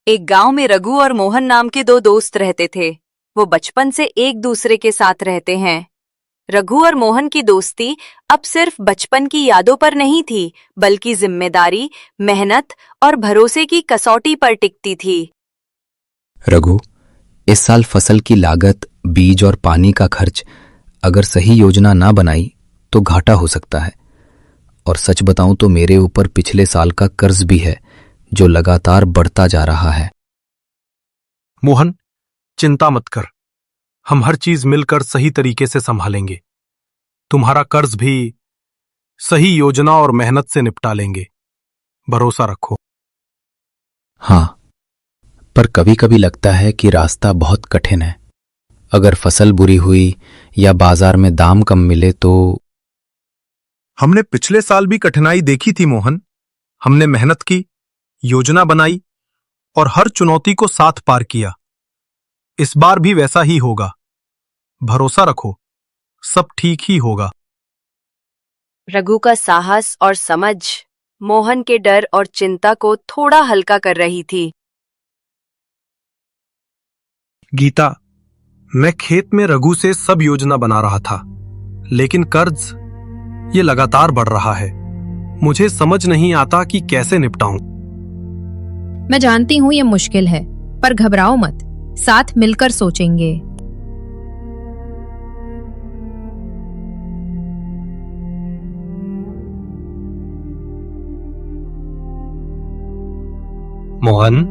एक गांव में रघु और मोहन नाम के दो दोस्त रहते थे। वो बचपन से एक दूसरे के साथ रहते हैं। रघु और मोहन की दोस्ती अब सिर्फ बचपन की यादों पर नहीं थी, बल्कि जिम्मेदारी, मेहनत और भरोसे की कसौटी पर टिकती थी। रघु, इस साल फसल की लागत, बीज और पानी का खर्च अगर सही योजना ना बनाई तो घाटा हो सकता है। और सच बताऊं तो मेरे ऊपर पिछले साल का कर्ज भी है जो लगातार बढ़ता जा रहा है। मोहन, चिंता मत कर। हम हर चीज मिलकर सही तरीके से संभालेंगे। तुम्हारा कर्ज भी सही योजना और मेहनत से निपटा लेंगे। भरोसा रखो। हाँ, पर कभी कभी लगता है कि रास्ता बहुत कठिन है। अगर फसल बुरी हुई या बाजार में दाम कम मिले तो। हमने पिछले साल भी कठिनाई देखी थी मोहन। हमने मेहनत की, योजना बनाई और हर चुनौती को साथ पार किया। इस बार भी वैसा ही होगा। भरोसा रखो, सब ठीक ही होगा। रघु का साहस और समझ मोहन के डर और चिंता को थोड़ा हल्का कर रही थी। गीता, मैं खेत में रघु से सब योजना बना रहा था, लेकिन कर्ज ये लगातार बढ़ रहा है। मुझे समझ नहीं आता कि कैसे निपटाऊं। मैं जानती हूँ ये मुश्किल है, पर घबराओ मत, साथ मिलकर सोचेंगे। मोहन,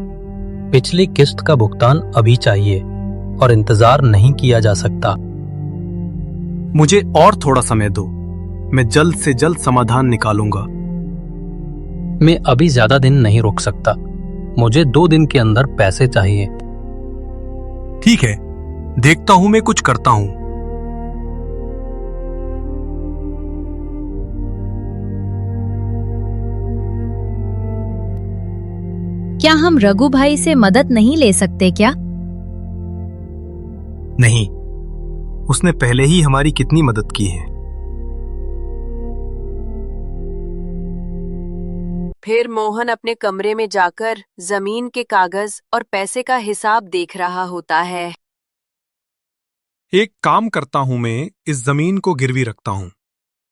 पिछली किस्त का भुगतान अभी चाहिए और इंतजार नहीं किया जा सकता। मुझे और थोड़ा समय दो। मैं जल्द से जल्द समाधान निकालूंगा। मैं अभी ज्यादा दिन नहीं रुक सकता। मुझे 2 दिन के अंदर पैसे चाहिए। ठीक है, देखता हूं मैं कुछ करता हूं। क्या हम रघु भाई से मदद नहीं ले सकते क्या? नहीं, उसने पहले ही हमारी कितनी मदद की है। फिर मोहन अपने कमरे में जाकर जमीन के कागज और पैसे का हिसाब देख रहा होता है। एक काम करता हूं, मैं इस जमीन को गिरवी रखता हूं।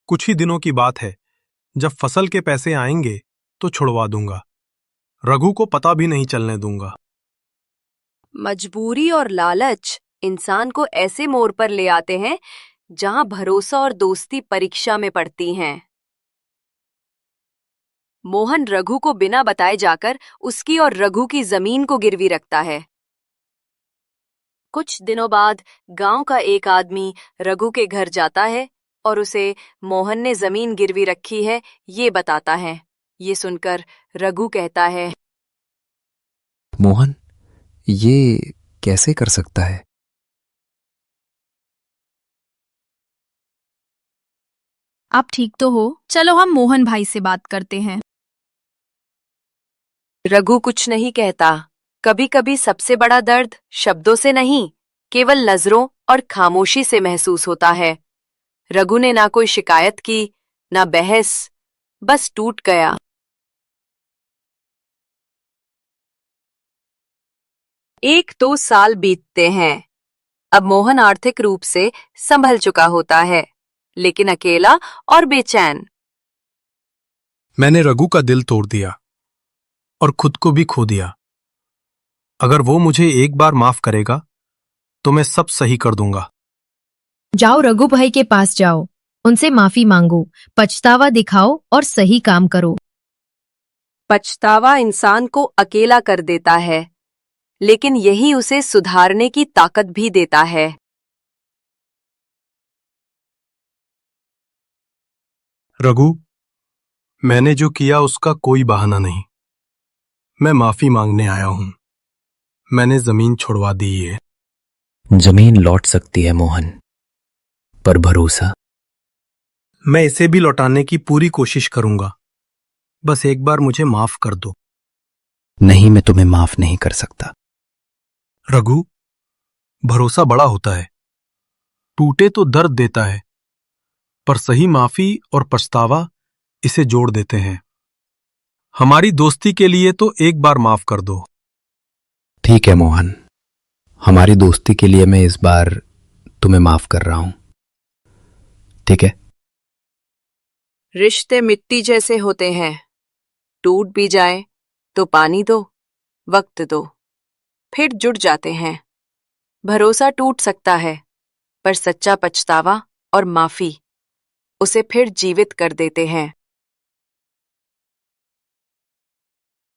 कुछ ही दिनों की बात है, जब फसल के पैसे आएंगे तो छुड़वा दूंगा। रघु को पता भी नहीं चलने दूंगा। मजबूरी और लालच इंसान को ऐसे मोड़ पर ले आते हैं जहां भरोसा और दोस्ती परीक्षा में पड़ती हैं। मोहन रघु को बिना बताए जाकर उसकी और रघु की जमीन को गिरवी रखता है। कुछ दिनों बाद गांव का एक आदमी रघु के घर जाता है और उसे मोहन ने जमीन गिरवी रखी है ये बताता है। ये सुनकर रघु कहता है, मोहन, ये कैसे कर सकता है? आप ठीक तो हो? चलो हम मोहन भाई से बात करते हैं। रघु कुछ नहीं कहता। कभी कभी सबसे बड़ा दर्द शब्दों से नहीं, केवल नजरों और खामोशी से महसूस होता है। रघु ने ना कोई शिकायत की, ना बहस, बस टूट गया। 1-2 साल बीतते हैं। अब मोहन आर्थिक रूप से संभल चुका होता है, लेकिन अकेला और बेचैन। मैंने रघु का दिल तोड़ दिया और खुद को भी खो दिया। अगर वो मुझे एक बार माफ करेगा तो मैं सब सही कर दूंगा। जाओ रघु भाई के पास जाओ, उनसे माफी मांगो, पछतावा दिखाओ और सही काम करो। पछतावा इंसान को अकेला कर देता है, लेकिन यही उसे सुधारने की ताकत भी देता है। रघु, मैंने जो किया उसका कोई बहाना नहीं। मैं माफी मांगने आया हूं। मैंने जमीन छुड़वा दी है। जमीन लौट सकती है मोहन, पर भरोसा? मैं इसे भी लौटाने की पूरी कोशिश करूंगा। बस एक बार मुझे माफ कर दो। नहीं, मैं तुम्हें माफ नहीं कर सकता। रघु, भरोसा बड़ा होता है। टूटे तो दर्द देता है, पर सही माफी और पछतावा इसे जोड़ देते हैं। हमारी दोस्ती के लिए तो एक बार माफ कर दो। ठीक है मोहन, हमारी दोस्ती के लिए मैं इस बार तुम्हें माफ कर रहा हूं। ठीक है। रिश्ते मिट्टी जैसे होते हैं, टूट भी जाए तो पानी दो, वक्त दो, फिर जुड़ जाते हैं। भरोसा टूट सकता है, पर सच्चा पछतावा और माफी उसे फिर जीवित कर देते हैं।